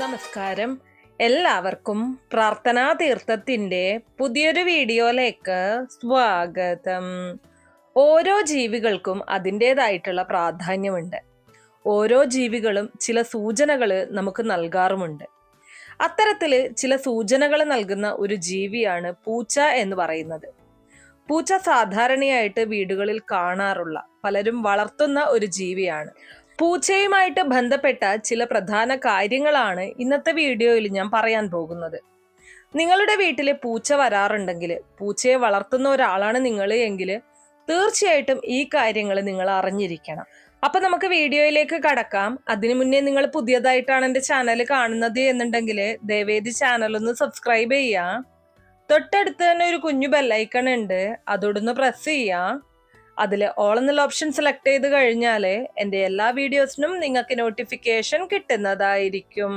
നമസ്കാരം. എല്ലാവർക്കും പ്രാർത്ഥനാ തീർത്ഥത്തിന്റെ പുതിയൊരു വീഡിയോയിലേക്ക് സ്വാഗതം. ഓരോ ജീവികൾക്കും അതിൻ്റെതായിട്ടുള്ള പ്രാധാന്യമുണ്ട്. ഓരോ ജീവികളും ചില സൂചനകൾ നമുക്ക് നൽകാറുമുണ്ട്. അത്തരത്തില് ചില സൂചനകൾ നൽകുന്ന ഒരു ജീവിയാണ് പൂച്ച എന്ന് പറയുന്നത്. പൂച്ച സാധാരണയായിട്ട് വീടുകളിൽ കാണാറുള്ള, പലരും വളർത്തുന്ന ഒരു ജീവിയാണ്. പൂച്ചയുമായിട്ട് ബന്ധപ്പെട്ട ചില പ്രധാന കാര്യങ്ങളാണ് ഇന്നത്തെ വീഡിയോയിൽ ഞാൻ പറയാൻ പോകുന്നത്. നിങ്ങളുടെ വീട്ടിലെ പൂച്ച വരാറുണ്ടെങ്കിൽ, പൂച്ചയെ വളർത്തുന്ന ഒരാളാണ് നിങ്ങൾ എങ്കിൽ തീർച്ചയായിട്ടും ഈ കാര്യങ്ങൾ നിങ്ങൾ അറിഞ്ഞിരിക്കണം. അപ്പൊ നമുക്ക് വീഡിയോയിലേക്ക് കടക്കാം. അതിനു മുന്നേ നിങ്ങൾ പുതിയതായിട്ടാണ് എൻ്റെ ചാനൽ കാണുന്നത് എന്നുണ്ടെങ്കിൽ ദയവേദി ചാനൽ ഒന്ന് സബ്സ്ക്രൈബ് ചെയ്യാം. തൊട്ടടുത്ത് തന്നെ ഒരു കുഞ്ഞു ബെല്ലൈക്കൺ ഉണ്ട്, അതോടൊന്ന് പ്രസ് ചെയ്യാം. അതിൽ ഓൾ എന്നുള്ള ഓപ്ഷൻ സെലക്ട് ചെയ്ത് കഴിഞ്ഞാൽ എൻ്റെ എല്ലാ വീഡിയോസിനും നിങ്ങൾക്ക് നോട്ടിഫിക്കേഷൻ കിട്ടുന്നതായിരിക്കും.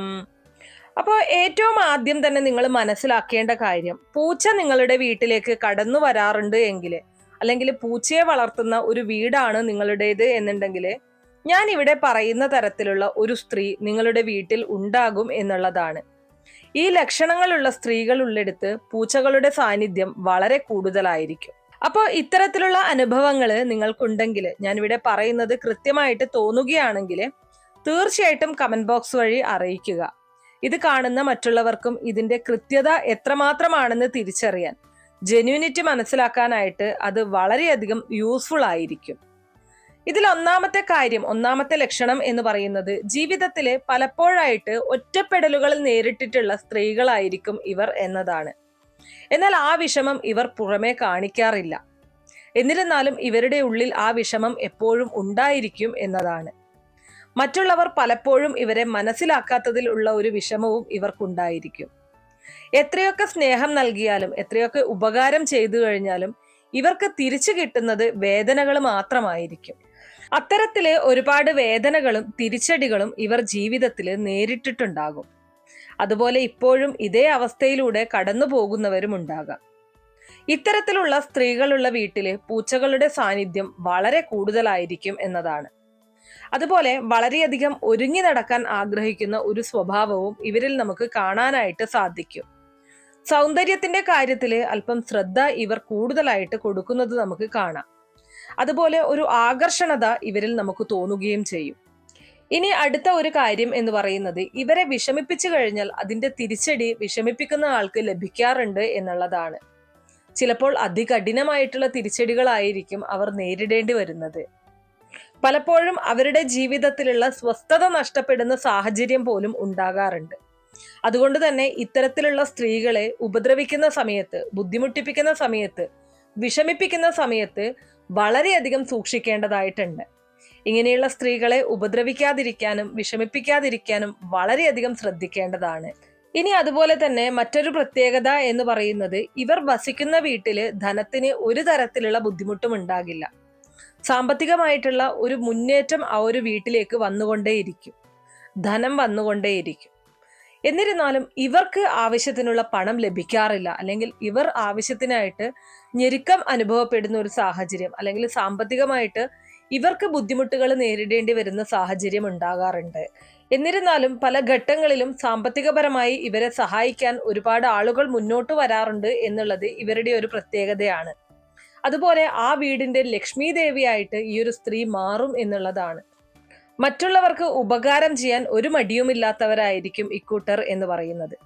അപ്പോൾ ഏറ്റവും ആദ്യം തന്നെ നിങ്ങൾ മനസ്സിലാക്കേണ്ട കാര്യം, പൂച്ച നിങ്ങളുടെ വീട്ടിലേക്ക് കടന്നു വരാറുണ്ട് എങ്കിൽ, അല്ലെങ്കിൽ പൂച്ചയെ വളർത്തുന്ന ഒരു വീടാണ് നിങ്ങളുടേത് എന്നുണ്ടെങ്കിൽ, ഞാൻ ഇവിടെ പറയുന്ന തരത്തിലുള്ള ഒരു സ്ത്രീ നിങ്ങളുടെ വീട്ടിൽ ഉണ്ടാകും എന്നുള്ളതാണ്. ഈ ലക്ഷണങ്ങളുള്ള സ്ത്രീകൾ ഉള്ളിടത്ത് പൂച്ചകളുടെ സാന്നിധ്യം വളരെ കൂടുതലായിരിക്കും. അപ്പോൾ ഇത്തരത്തിലുള്ള അനുഭവങ്ങൾ നിങ്ങൾക്കുണ്ടെങ്കിൽ, ഞാനിവിടെ പറയുന്നത് കൃത്യമായിട്ട് തോന്നുകയാണെങ്കിൽ തീർച്ചയായിട്ടും കമന്റ് ബോക്സ് വഴി അറിയിക്കുക. ഇത് കാണുന്ന മറ്റുള്ളവർക്കും ഇതിന്റെ കൃത്യത എത്രമാത്രമാണെന്ന് തിരിച്ചറിയാൻ, ജെന്യൂനിറ്റി മനസ്സിലാക്കാനായിട്ട് അത് വളരെയധികം യൂസ്ഫുൾ ആയിരിക്കും. ഇതിൽ ഒന്നാമത്തെ ലക്ഷണം എന്ന് പറയുന്നത്, ജീവിതത്തിലെ പലപ്പോഴായിട്ട് ഒറ്റപ്പെടലുകൾ നേരിട്ടിട്ടുള്ള സ്ത്രീകളായിരിക്കും ഇവർ എന്നതാണ്. എന്നാൽ ആ വിഷമം ഇവർ പുറമേ കാണിക്കാറില്ല. എന്നിരുന്നാലും ഇവരുടെ ഉള്ളിൽ ആ വിഷമം എപ്പോഴും ഉണ്ടായിരിക്കും എന്നതാണ്. മറ്റുള്ളവർ പലപ്പോഴും ഇവരെ മനസ്സിലാക്കാത്തതിൽ ഉള്ള ഒരു വിഷമവും ഇവർക്കുണ്ടായിരിക്കും. എത്രയൊക്കെ സ്നേഹം നൽകിയാലും, എത്രയൊക്കെ ഉപകാരം ചെയ്തു കഴിഞ്ഞാലും ഇവർക്ക് തിരിച്ചു കിട്ടുന്നത് വേദനകൾ മാത്രമായിരിക്കും. അത്തരത്തില് ഒരുപാട് വേദനകളും തിരിച്ചടികളും ഇവർ ജീവിതത്തിൽ നേരിട്ടിട്ടുണ്ടാകും. അതുപോലെ ഇപ്പോഴും ഇതേ അവസ്ഥയിലൂടെ കടന്നു പോകുന്നവരും ഉണ്ടാകാം. ഇത്തരത്തിലുള്ള സ്ത്രീകളുള്ള വീട്ടില് പൂച്ചകളുടെ സാന്നിധ്യം വളരെ കൂടുതലായിരിക്കും എന്നതാണ്. അതുപോലെ വളരെയധികം ഒരുങ്ങി നടക്കാൻ ആഗ്രഹിക്കുന്ന ഒരു സ്വഭാവവും ഇവരിൽ നമുക്ക് കാണാനായിട്ട് സാധിക്കും. സൗന്ദര്യത്തിന്റെ കാര്യത്തില് അല്പം ശ്രദ്ധ ഇവർ കൂടുതലായിട്ട് കൊടുക്കുന്നത് നമുക്ക് കാണാം. അതുപോലെ ഒരു ആകർഷണത ഇവരിൽ നമുക്ക് തോന്നുകയും ചെയ്യും. ഇനി അടുത്ത ഒരു കാര്യം എന്ന് പറയുന്നത്, ഇവരെ വിഷമിപ്പിച്ചു കഴിഞ്ഞാൽ അതിന്റെ തിരിച്ചടി വിഷമിപ്പിക്കുന്ന ആൾക്ക് ലഭിക്കാറുണ്ട് എന്നുള്ളതാണ്. ചിലപ്പോൾ അതികഠിനമായിട്ടുള്ള തിരിച്ചടികളായിരിക്കും അവർ നേരിടേണ്ടി വരുന്നത്. പലപ്പോഴും അവരുടെ ജീവിതത്തിലുള്ള സ്വസ്ഥത നഷ്ടപ്പെടുന്ന സാഹചര്യം പോലും ഉണ്ടാകാറുണ്ട്. അതുകൊണ്ട് തന്നെ ഇത്തരത്തിലുള്ള സ്ത്രീകളെ ഉപദ്രവിക്കുന്ന സമയത്ത്, ബുദ്ധിമുട്ടിപ്പിക്കുന്ന സമയത്ത്, വിഷമിപ്പിക്കുന്ന സമയത്ത് വളരെയധികം സൂക്ഷിക്കേണ്ടതായിട്ടുണ്ട്. ഇങ്ങനെയുള്ള സ്ത്രീകളെ ഉപദ്രവിക്കാതിരിക്കാനും വിഷമിപ്പിക്കാതിരിക്കാനും വളരെയധികം ശ്രദ്ധിക്കേണ്ടതാണ്. ഇനി അതുപോലെ തന്നെ മറ്റൊരു പ്രത്യേകത എന്ന് പറയുന്നത്, ഇവർ വസിക്കുന്ന വീട്ടില് ധനത്തിന് ഒരു തരത്തിലുള്ള ബുദ്ധിമുട്ടും ഉണ്ടാകില്ല. സാമ്പത്തികമായിട്ടുള്ള ഒരു മുന്നേറ്റം ആ ഒരു വീട്ടിലേക്ക് വന്നുകൊണ്ടേയിരിക്കും, ധനം വന്നുകൊണ്ടേയിരിക്കും. എന്നിരുന്നാലും ഇവർക്ക് ആവശ്യത്തിനുള്ള പണം ലഭിക്കാറില്ല, അല്ലെങ്കിൽ ഇവർ ആവശ്യത്തിനായിട്ട് ഞെരുക്കം അനുഭവപ്പെടുന്ന ഒരു സാഹചര്യം, അല്ലെങ്കിൽ സാമ്പത്തികമായിട്ട് ഇവർക്ക് ബുദ്ധിമുട്ടുകൾ നേരിടേണ്ടി വരുന്ന സാഹചര്യം ഉണ്ടാകാറുണ്ട്. എന്നിരുന്നാലും പല ഘട്ടങ്ങളിലും സാമ്പത്തികപരമായി ഇവരെ സഹായിക്കാൻ ഒരുപാട് ആളുകൾ മുന്നോട്ട് വരാറുണ്ട് എന്നുള്ളത് ഇവരുടെ ഒരു പ്രത്യേകതയാണ്. അതുപോലെ ആ വീടിന്റെ ലക്ഷ്മി ദേവിയായിട്ട് ഈ ഒരു സ്ത്രീ മാറും എന്നുള്ളതാണ്. മറ്റുള്ളവർക്ക് ഉപകാരം ചെയ്യാൻ ഒരു മടിയുമില്ലാത്തവരായിരിക്കും ഇക്കൂട്ടർ എന്ന് പറയുന്നത്.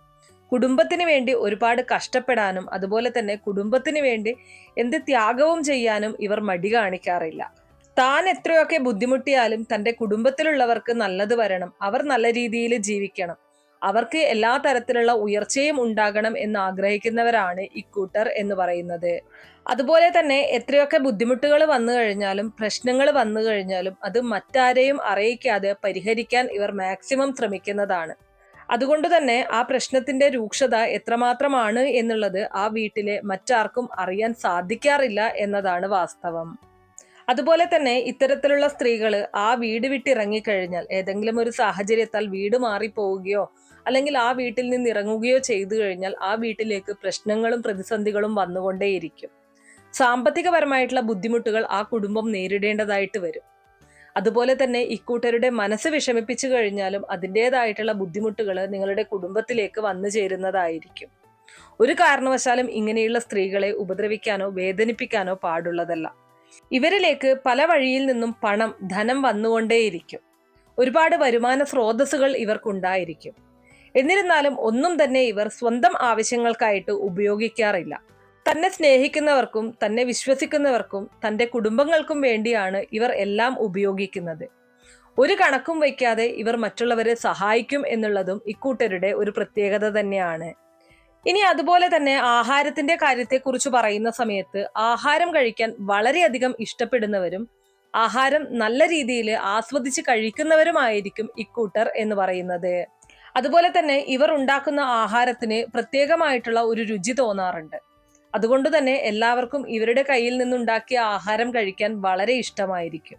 കുടുംബത്തിന് വേണ്ടി ഒരുപാട് കഷ്ടപ്പെടാനും, അതുപോലെ തന്നെ കുടുംബത്തിന് വേണ്ടി എന്ത് ത്യാഗവും ചെയ്യാനും ഇവർ മടി കാണിക്കാറില്ല. താൻ എത്രയൊക്കെ ബുദ്ധിമുട്ടിയാലും തൻ്റെ കുടുംബത്തിലുള്ളവർക്ക് നല്ലത് വരണം, അവർ നല്ല രീതിയിൽ ജീവിക്കണം, അവർക്ക് എല്ലാ തരത്തിലുള്ള ഉയർച്ചയും ഉണ്ടാകണം എന്ന് ആഗ്രഹിക്കുന്നവരാണ് ഇക്കൂട്ടർ എന്ന് പറയുന്നത്. അതുപോലെ തന്നെ എത്രയൊക്കെ ബുദ്ധിമുട്ടുകൾ വന്നു കഴിഞ്ഞാലും, പ്രശ്നങ്ങൾ വന്നു കഴിഞ്ഞാലും അത് മറ്റാരെയും അറിയിക്കാതെ പരിഹരിക്കാൻ ഇവർ മാക്സിമം ശ്രമിക്കുന്നതാണ്. അതുകൊണ്ട് തന്നെ ആ പ്രശ്നത്തിന്റെ രൂക്ഷത എത്രമാത്രമാണ് എന്നുള്ളത് ആ വീട്ടിലെ മറ്റാർക്കും അറിയാൻ സാധിക്കാറില്ല എന്നതാണ് വാസ്തവം. അതുപോലെ തന്നെ ഇത്തരത്തിലുള്ള സ്ത്രീകൾ ആ വീട് വിട്ടിറങ്ങിക്കഴിഞ്ഞാൽ, ഏതെങ്കിലും ഒരു സാഹചര്യത്താൽ വീട് മാറിപ്പോവുകയോ അല്ലെങ്കിൽ ആ വീട്ടിൽ നിന്ന് ഇറങ്ങുകയോ ചെയ്തു കഴിഞ്ഞാൽ ആ വീട്ടിലേക്ക് പ്രശ്നങ്ങളും പ്രതിസന്ധികളും വന്നുകൊണ്ടേയിരിക്കും. സാമ്പത്തികപരമായിട്ടുള്ള ബുദ്ധിമുട്ടുകൾ ആ കുടുംബം നേരിടേണ്ടതായിട്ട് വരും. അതുപോലെ തന്നെ ഇക്കൂട്ടരുടെ മനസ്സ് വിഷമിപ്പിച്ചു കഴിഞ്ഞാലും അതിൻ്റെതായിട്ടുള്ള ബുദ്ധിമുട്ടുകൾ നിങ്ങളുടെ കുടുംബത്തിലേക്ക് വന്നു ചേരുന്നതായിരിക്കും. ഒരു കാരണവശാലും ഇങ്ങനെയുള്ള സ്ത്രീകളെ ഉപദ്രവിക്കാനോ വേദനിപ്പിക്കാനോ പാടുള്ളതല്ല. ഇവരിലേക്ക് പല വഴിയിൽ നിന്നും പണം, ധനം വന്നുകൊണ്ടേയിരിക്കും. ഒരുപാട് വരുമാന സ്രോതസ്സുകൾ ഇവർക്കുണ്ടായിരിക്കും. എന്നിരുന്നാലും ഒന്നും തന്നെ ഇവർ സ്വന്തം ആവശ്യങ്ങൾക്കായിട്ട് ഉപയോഗിക്കാറില്ല. തന്നെ സ്നേഹിക്കുന്നവർക്കും തന്നെ വിശ്വസിക്കുന്നവർക്കും തൻ്റെ കുടുംബങ്ങൾക്കും വേണ്ടിയാണ് ഇവർ എല്ലാം ഉപയോഗിക്കുന്നത്. ഒരു കണക്കും വയ്ക്കാതെ ഇവർ മറ്റുള്ളവരെ സഹായിക്കും എന്നുള്ളതും ഇക്കൂട്ടരുടെ ഒരു പ്രത്യേകത തന്നെയാണ്. ഇനി അതുപോലെ തന്നെ ആഹാരത്തിന്റെ കാര്യത്തെക്കുറിച്ച് പറയുന്ന സമയത്ത് ആഹാരം കഴിക്കാൻ വളരെയധികം ഇഷ്ടപ്പെടുന്നവരും ആഹാരം നല്ല രീതിയിൽ ആസ്വദിച്ച് കഴിക്കുന്നവരുമായിരിക്കും ഇക്കൂട്ടർ എന്ന് പറയുന്നത്. അതുപോലെ തന്നെ ഇവർ ഉണ്ടാക്കുന്ന ആഹാരത്തിന് പ്രത്യേകമായിട്ടുള്ള ഒരു രുചി തോന്നാറുണ്ട്. അതുകൊണ്ട് തന്നെ എല്ലാവർക്കും ഇവരുടെ കയ്യിൽ നിന്നുണ്ടാക്കിയ ആഹാരം കഴിക്കാൻ വളരെ ഇഷ്ടമായിരിക്കും.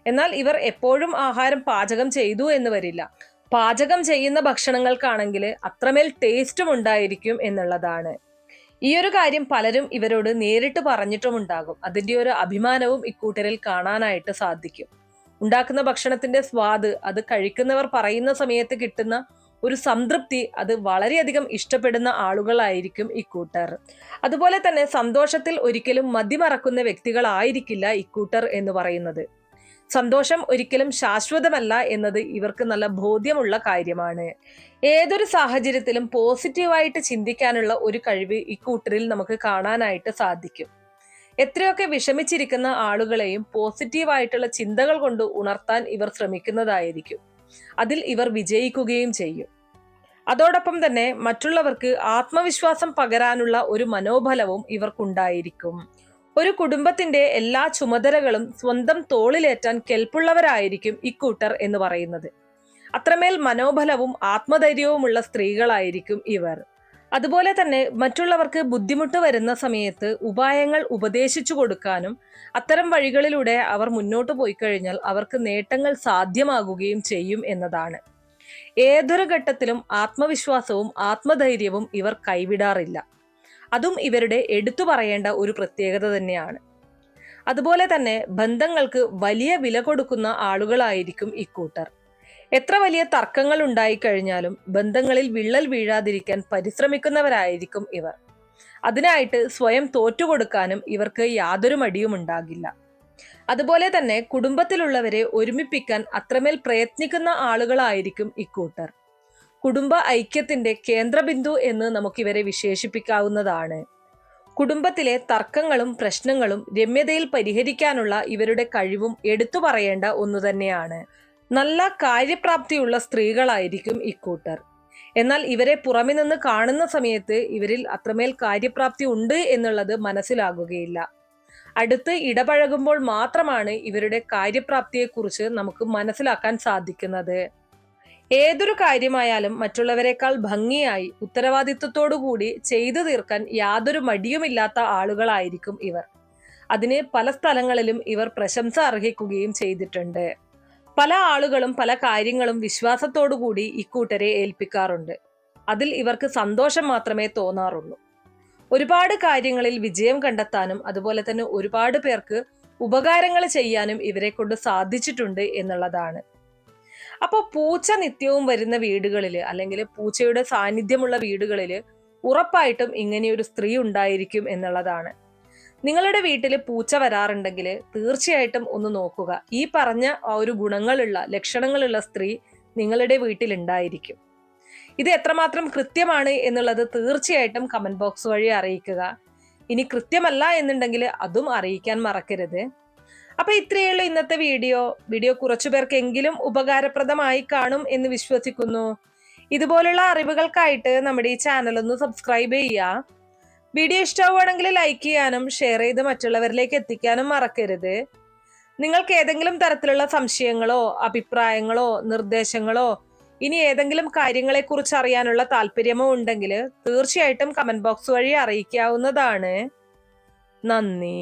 എന്നാൽ ഇവർ എപ്പോഴും ആഹാരം പാചകം ചെയ്തു എന്ന് വരില്ല. പാചകം ചെയ്യുന്ന ഭക്ഷണങ്ങൾക്കാണെങ്കിൽ അത്രമേൽ ടേസ്റ്റും ഉണ്ടായിരിക്കും എന്നുള്ളതാണ്. ഈ ഒരു കാര്യം പലരും ഇവരോട് നേരിട്ട് പറഞ്ഞിട്ടുമുണ്ടാകും. അതിൻ്റെ ഒരു അഭിമാനവും ഇക്കൂട്ടരിൽ കാണാനായിട്ട് സാധിക്കും. ഉണ്ടാക്കുന്ന ഭക്ഷണത്തിന്റെ സ്വാദ് അത് കഴിക്കുന്നവർ പറയുന്ന സമയത്ത് കിട്ടുന്ന ഒരു സംതൃപ്തി അത് വളരെയധികം ഇഷ്ടപ്പെടുന്ന ആളുകളായിരിക്കും ഇക്കൂട്ടർ. അതുപോലെ തന്നെ സന്തോഷത്തിൽ ഒരിക്കലും മതിമറക്കുന്ന വ്യക്തികളായിരിക്കില്ല ഇക്കൂട്ടർ എന്ന് പറയുന്നത്. സന്തോഷം ഒരിക്കലും ശാശ്വതമല്ല എന്നത് ഇവർക്ക് നല്ല ബോധ്യമുള്ള കാര്യമാണ്. ഏതൊരു സാഹചര്യത്തിലും പോസിറ്റീവായിട്ട് ചിന്തിക്കാനുള്ള ഒരു കഴിവ് ഇക്കൂട്ടരിൽ നമുക്ക് കാണാനായിട്ട് സാധിക്കും. എത്രയൊക്കെ വിഷമിച്ചിരിക്കുന്ന ആളുകളെയും പോസിറ്റീവായിട്ടുള്ള ചിന്തകൾ കൊണ്ട് ഉണർത്താൻ ഇവർ ശ്രമിക്കുന്നതായിരിക്കും. അതിൽ ഇവർ വിജയിക്കുകയും ചെയ്യും. അതോടൊപ്പം തന്നെ മറ്റുള്ളവർക്ക് ആത്മവിശ്വാസം പകരാനുള്ള ഒരു മനോബലവും ഇവർക്കുണ്ടായിരിക്കും. ഒരു കുടുംബത്തിന്റെ എല്ലാ ചുമതലകളും സ്വന്തം തോളിലേറ്റാൻ കെൽപ്പുള്ളവരായിരിക്കും ഇക്കൂട്ടർ എന്ന് പറയുന്നത്. അത്രമേൽ മനോബലവും ആത്മധൈര്യവുമുള്ള സ്ത്രീകളായിരിക്കും ഇവർ. അതുപോലെ തന്നെ മറ്റുള്ളവർക്ക് ബുദ്ധിമുട്ട് വരുന്ന സമയത്ത് ഉപായങ്ങൾ ഉപദേശിച്ചു കൊടുക്കാനും അത്തരം വഴികളിലൂടെ അവർ മുന്നോട്ട് പോയി കഴിഞ്ഞാൽ അവർക്ക് നേട്ടങ്ങൾ സാധ്യമാകുകയും ചെയ്യും എന്നതാണ്. ഏതൊരു ഘട്ടത്തിലും ആത്മവിശ്വാസവും ആത്മധൈര്യവും ഇവർ കൈവിടാറില്ല. അതും ഇവരുടെ എടുത്തു പറയേണ്ട ഒരു പ്രത്യേകത തന്നെയാണ്. അതുപോലെ തന്നെ ബന്ധങ്ങൾക്ക് വലിയ വില കൊടുക്കുന്ന ആളുകളായിരിക്കും ഇക്കൂട്ടർ. എത്ര വലിയ തർക്കങ്ങൾ ഉണ്ടായിക്കഴിഞ്ഞാലും ബന്ധങ്ങളിൽ വിള്ളൽ വീഴാതിരിക്കാൻ പരിശ്രമിക്കുന്നവരായിരിക്കും ഇവർ. അതിനായിട്ട് സ്വയം തോറ്റുകൊടുക്കാനും ഇവർക്ക് യാതൊരു മടിയും ഉണ്ടാകില്ല. അതുപോലെ തന്നെ കുടുംബത്തിലുള്ളവരെ ഒരുമിപ്പിക്കാൻ അത്രമേൽ പ്രയത്നിക്കുന്ന ആളുകളായിരിക്കും ഇക്കൂട്ടർ. കുടുംബ ഐക്യത്തിന്റെ കേന്ദ്രബിന്ദു എന്ന് നമുക്കിവരെ വിശേഷിപ്പിക്കാവുന്നതാണ്. കുടുംബത്തിലെ തർക്കങ്ങളും പ്രശ്നങ്ങളും രമ്യതയിൽ പരിഹരിക്കാനുള്ള ഇവരുടെ കഴിവും എടുത്തു പറയേണ്ട ഒന്നു തന്നെയാണ്. നല്ല കാര്യപ്രാപ്തിയുള്ള സ്ത്രീകളായിരിക്കും ഇക്കൂട്ടർ. എന്നാൽ ഇവരെ പുറമെ നിന്ന് കാണുന്ന സമയത്ത് ഇവരിൽ അത്രമേൽ കാര്യപ്രാപ്തി ഉണ്ട് എന്നുള്ളത് മനസ്സിലാകുകയില്ല. അടുത്ത് ഇടപഴകുമ്പോൾ മാത്രമാണ് ഇവരുടെ കാര്യപ്രാപ്തിയെക്കുറിച്ച് നമുക്ക് മനസ്സിലാക്കാൻ സാധിക്കുന്നത്. ഏതൊരു കാര്യമായാലും മറ്റുള്ളവരെക്കാൾ ഭംഗിയായി ഉത്തരവാദിത്വത്തോടുകൂടി ചെയ്തു തീർക്കാൻ യാതൊരു മടിയുമില്ലാത്ത ആളുകളായിരിക്കും ഇവർ. അതിന് പല സ്ഥലങ്ങളിലും ഇവർ പ്രശംസ അർഹിക്കുകയും ചെയ്തിട്ടുണ്ട്. പല ആളുകളും പല കാര്യങ്ങളും വിശ്വാസത്തോടുകൂടി ഇക്കൂട്ടരെ ഏൽപ്പിക്കാറുണ്ട്. അതിൽ ഇവർക്ക് സന്തോഷം മാത്രമേ തോന്നാറുള്ളൂ. ഒരുപാട് കാര്യങ്ങളിൽ വിജയം കണ്ടെത്താനും അതുപോലെ തന്നെ ഒരുപാട് പേർക്ക് ഉപകാരങ്ങൾ ചെയ്യാനും ഇവരെ കൊണ്ട് സാധിച്ചിട്ടുണ്ട് എന്നുള്ളതാണ്. അപ്പോൾ പൂച്ച നിത്യവും വരുന്ന വീടുകളിൽ അല്ലെങ്കിൽ പൂച്ചയുടെ സാന്നിധ്യമുള്ള വീടുകളിൽ ഉറപ്പായിട്ടും ഇങ്ങനെയൊരു സ്ത്രീ ഉണ്ടായിരിക്കും എന്നുള്ളതാണ്. നിങ്ങളുടെ വീട്ടിൽ പൂച്ച വരാറുണ്ടെങ്കിൽ തീർച്ചയായിട്ടും ഒന്ന് നോക്കുക. ഈ പറഞ്ഞ ആ ഒരു ഗുണങ്ങളുള്ള ലക്ഷണങ്ങളുള്ള സ്ത്രീ നിങ്ങളുടെ വീട്ടിൽ ഉണ്ടായിരിക്കും. ഇത് എത്രമാത്രം കൃത്യമാണ് എന്നുള്ളത് തീർച്ചയായിട്ടും കമന്റ് ബോക്സ് വഴി അറിയിക്കുക. ഇനി കൃത്യമല്ല എന്നുണ്ടെങ്കിൽ അതും അറിയിക്കാൻ മറക്കരുത്. അപ്പൊ ഇത്രയുള്ള ഇന്നത്തെ വീഡിയോ കുറച്ചു പേർക്കെങ്കിലും ഉപകാരപ്രദമായി കാണും എന്ന് വിശ്വസിക്കുന്നു. ഇതുപോലുള്ള അറിവുകൾക്കായിട്ട് നമ്മുടെ ഈ ചാനൽ ഒന്ന് സബ്സ്ക്രൈബ് ചെയ്യുക. വീഡിയോ ഇഷ്ടമാവുകയാണെങ്കിൽ ലൈക്ക് ചെയ്യാനും ഷെയർ ചെയ്ത് മറ്റുള്ളവരിലേക്ക് എത്തിക്കാനും മറക്കരുത്. നിങ്ങൾക്ക് ഏതെങ്കിലും തരത്തിലുള്ള സംശയങ്ങളോ അഭിപ്രായങ്ങളോ നിർദ്ദേശങ്ങളോ ഇനി ഏതെങ്കിലും കാര്യങ്ങളെക്കുറിച്ച് അറിയാനുള്ള താല്പര്യമോ ഉണ്ടെങ്കിൽ തീർച്ചയായിട്ടും കമന്റ് ബോക്സ് വഴി അറിയിക്കാവുന്നതാണ്. നന്ദി.